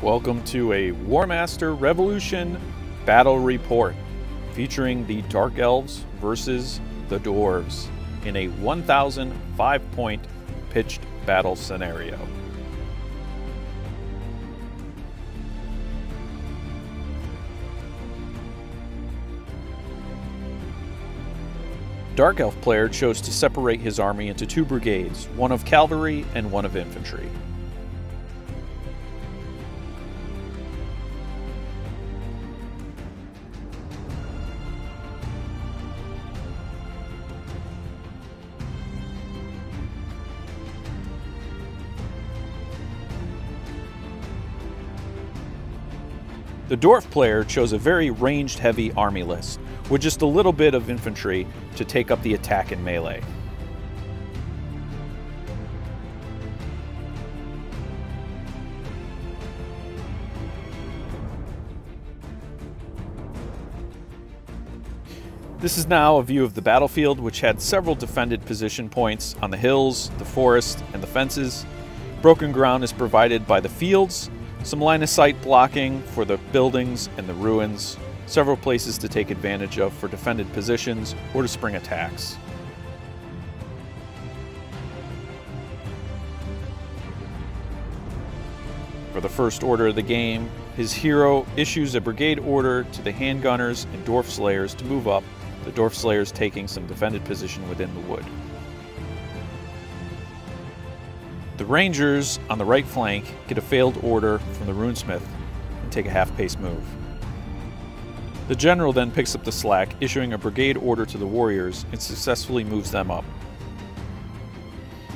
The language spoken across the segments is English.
Welcome to a Warmaster Revolution battle report featuring the Dark Elves versus the Dwarves in a 1,000 5-point pitched battle scenario. Dark Elf player chose to separate his army into two brigades, one of cavalry and one of infantry. The Dwarf player chose a very ranged-heavy army list, with just a little bit of infantry to take up the attack in melee. This is now a view of the battlefield, which had several defended position points on the hills, the forest, and the fences. Broken ground is provided by the fields, some line of sight blocking for the buildings and the ruins, several places to take advantage of for defended positions or to spring attacks. For the first order of the game, his hero issues a brigade order to the handgunners and dwarf slayers to move up, the dwarf slayers taking some defended position within the wood. The Rangers on the right flank get a failed order from the runesmith and take a half-pace move. The general then picks up the slack, issuing a brigade order to the warriors and successfully moves them up.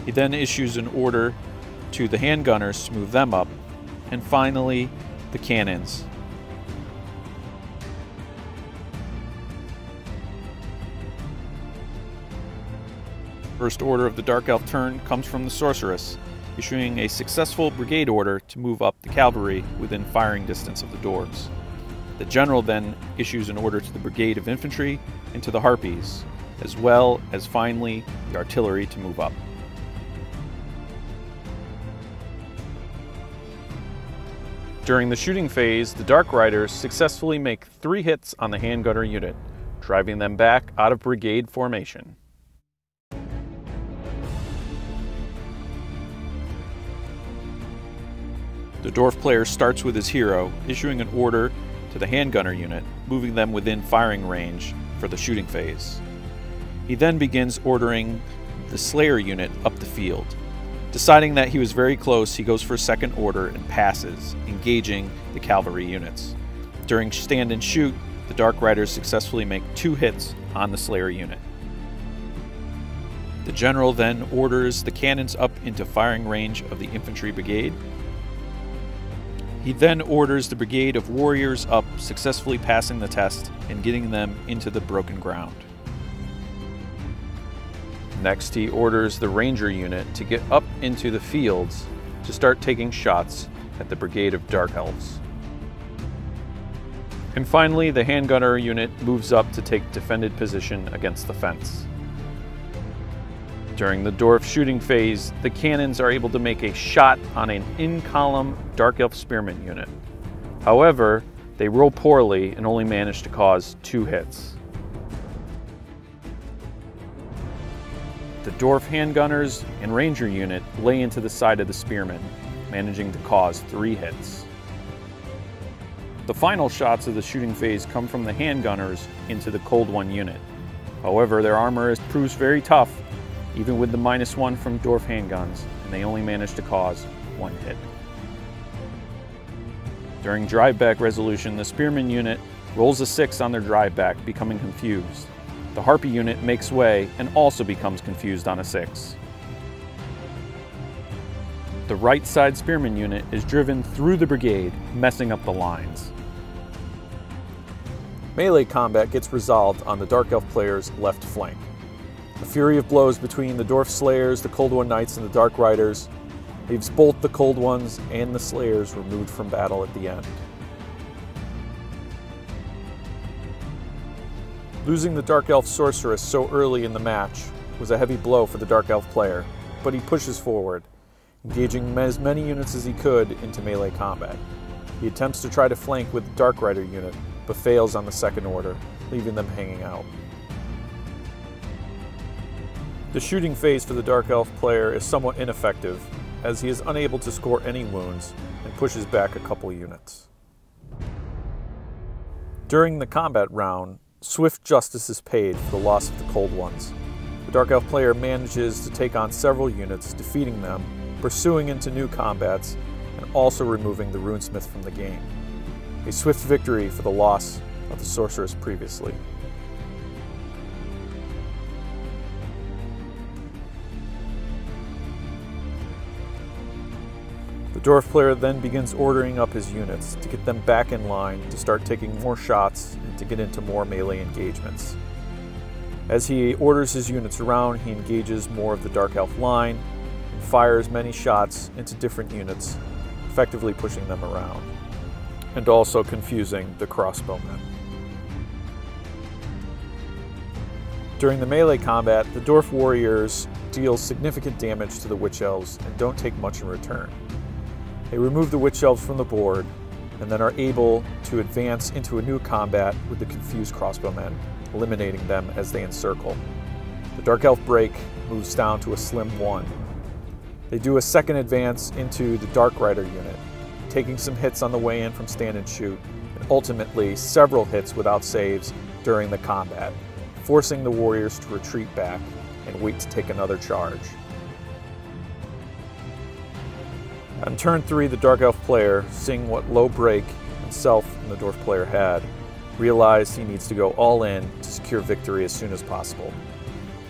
He then issues an order to the handgunners to move them up, and finally the cannons. First order of the Dark Elf turn comes from the sorceress, issuing a successful brigade order to move up the cavalry within firing distance of the dwarves. The general then issues an order to the brigade of infantry and to the harpies, as well as finally the artillery to move up. During the shooting phase, the Dark Riders successfully make 3 hits on the handgunner unit, driving them back out of brigade formation. The Dwarf player starts with his hero, issuing an order to the handgunner unit, moving them within firing range for the shooting phase. He then begins ordering the Slayer unit up the field. Deciding that he was very close, he goes for a second order and passes, engaging the cavalry units. During stand and shoot, the Dark Riders successfully make 2 hits on the Slayer unit. The general then orders the cannons up into firing range of the infantry brigade. He then orders the brigade of warriors up, successfully passing the test and getting them into the broken ground. Next, he orders the ranger unit to get up into the fields to start taking shots at the brigade of Dark Elves. And finally, the handgunner unit moves up to take defended position against the fence. During the dwarf shooting phase, the cannons are able to make a shot on an in-column Dark Elf spearman unit. However, they roll poorly and only manage to cause 2 hits. The dwarf handgunners and ranger unit lay into the side of the spearmen, managing to cause 3 hits. The final shots of the shooting phase come from the handgunners into the Cold One unit. However, their armor proves very tough, even with the -1 from dwarf handguns, and they only managed to cause 1 hit. During drive-back resolution, the spearman unit rolls a 6 on their drive-back, becoming confused. The harpy unit makes way and also becomes confused on a 6. The right side spearman unit is driven through the brigade, messing up the lines. Melee combat gets resolved on the Dark Elf player's left flank. A fury of blows between the Dwarf Slayers, the Cold One Knights, and the Dark Riders leaves both the Cold Ones and the Slayers removed from battle at the end. Losing the Dark Elf Sorceress so early in the match was a heavy blow for the Dark Elf player, but he pushes forward, engaging as many units as he could into melee combat. He attempts to try to flank with the Dark Rider unit, but fails on the second order, leaving them hanging out. The shooting phase for the Dark Elf player is somewhat ineffective, as he is unable to score any wounds and pushes back a couple units. During the combat round, swift justice is paid for the loss of the Cold Ones. The Dark Elf player manages to take on several units, defeating them, pursuing into new combats, and also removing the Runesmith from the game. A swift victory for the loss of the Sorceress previously. The Dwarf player then begins ordering up his units to get them back in line to start taking more shots and to get into more melee engagements. As he orders his units around, he engages more of the Dark Elf line and fires many shots into different units, effectively pushing them around, and also confusing the crossbowmen. During the melee combat, the Dwarf warriors deal significant damage to the Witch Elves and don't take much in return. They remove the Witch Elves from the board and then are able to advance into a new combat with the confused crossbowmen, eliminating them as they encircle. The Dark Elf break moves down to a slim 1. They do a second advance into the Dark Rider unit, taking some hits on the way in from stand and shoot, and ultimately several hits without saves during the combat, forcing the warriors to retreat back and wait to take another charge. On turn 3, the Dark Elf player, seeing what low break himself and the Dwarf player had, realized he needs to go all in to secure victory as soon as possible.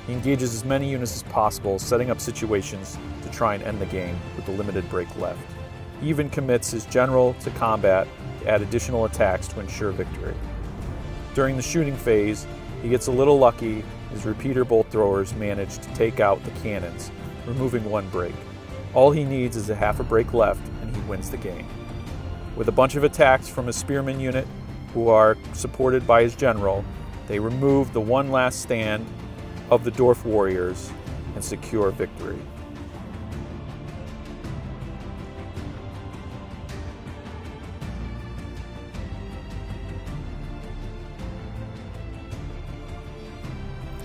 He engages as many units as possible, setting up situations to try and end the game with the limited break left. He even commits his general to combat to add additional attacks to ensure victory. During the shooting phase, he gets a little lucky. His repeater bolt throwers manage to take out the cannons, removing one break. All he needs is a half a break left and he wins the game. With a bunch of attacks from his spearman unit, who are supported by his general, they remove the one last stand of the Dwarf warriors and secure victory.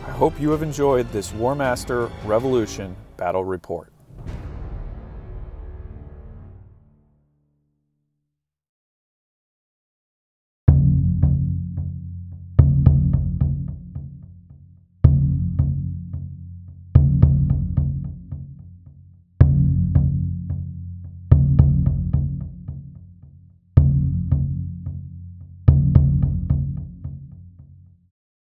I hope you have enjoyed this Warmaster Revolution battle report.